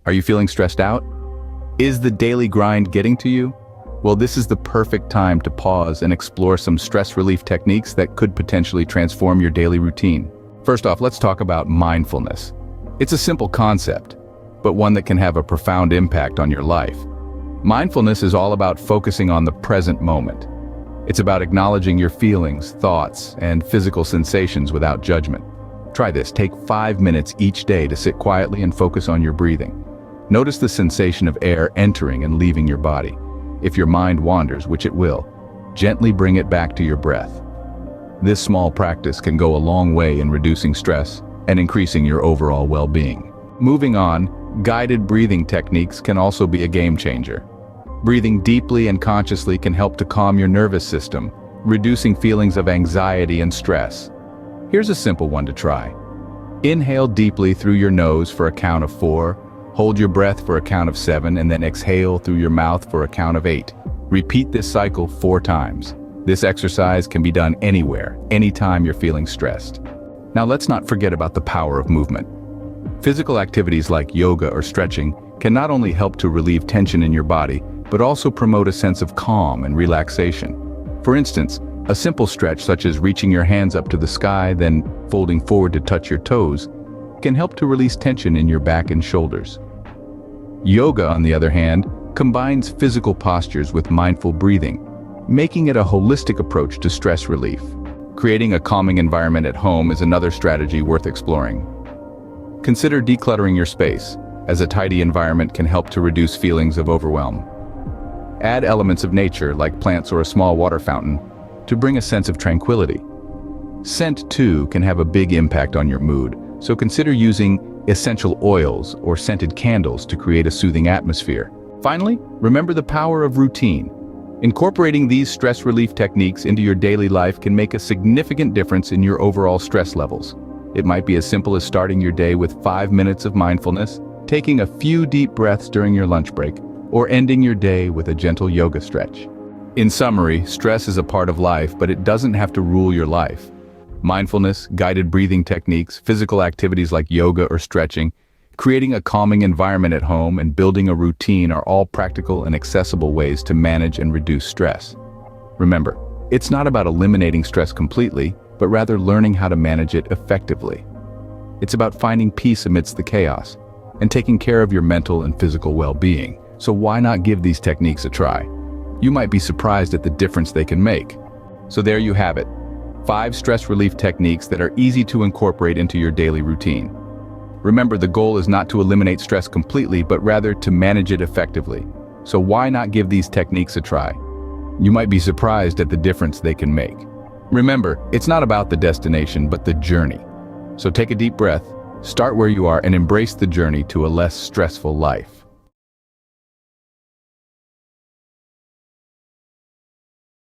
Are you feeling stressed out? Is the daily grind getting to you? Well, this is the perfect time to pause and explore some stress relief techniques that could potentially transform your daily routine. First off, let's talk about mindfulness. It's a simple concept, but one that can have a profound impact on your life. Mindfulness is all about focusing on the present moment. It's about acknowledging your feelings, thoughts, and physical sensations without judgment. Try this. Take 5 minutes each day to sit quietly and focus on your breathing. Notice the sensation of air entering and leaving your body. If your mind wanders, which it will, gently bring it back to your breath. This small practice can go a long way in reducing stress and increasing your overall well-being. Moving on, guided breathing techniques can also be a game changer. Breathing deeply and consciously can help to calm your nervous system, reducing feelings of anxiety and stress. Here's a simple one to try. Inhale deeply through your nose for a count of 4, hold your breath for a count of 7, and then exhale through your mouth for a count of 8. Repeat this cycle 4 times. This exercise can be done anywhere, anytime you're feeling stressed. Now let's not forget about the power of movement. Physical activities like yoga or stretching can not only help to relieve tension in your body, but also promote a sense of calm and relaxation. For instance, a simple stretch such as reaching your hands up to the sky, then folding forward to touch your toes, can help to release tension in your back and shoulders. Yoga, on the other hand, combines physical postures with mindful breathing, making it a holistic approach to stress relief. Creating a calming environment at home is another strategy worth exploring. Consider decluttering your space, as a tidy environment can help to reduce feelings of overwhelm. Add elements of nature, like plants or a small water fountain, to bring a sense of tranquility. Scent, too, can have a big impact on your mood, so consider using essential oils or scented candles to create a soothing atmosphere. Finally, remember the power of routine. Incorporating these stress relief techniques into your daily life can make a significant difference in your overall stress levels. It might be as simple as starting your day with 5 minutes of mindfulness, taking a few deep breaths during your lunch break, or ending your day with a gentle yoga stretch. In summary, stress is a part of life, but it doesn't have to rule your life. Mindfulness, guided breathing techniques, physical activities like yoga or stretching, creating a calming environment at home, and building a routine are all practical and accessible ways to manage and reduce stress. Remember, it's not about eliminating stress completely, but rather learning how to manage it effectively. It's about finding peace amidst the chaos and taking care of your mental and physical well-being. So why not give these techniques a try? You might be surprised at the difference they can make. So there you have it. 5 stress relief techniques that are easy to incorporate into your daily routine. Remember, the goal is not to eliminate stress completely, but rather to manage it effectively. So why not give these techniques a try? You might be surprised at the difference they can make. Remember, it's not about the destination, but the journey. So take a deep breath, start where you are, and embrace the journey to a less stressful life.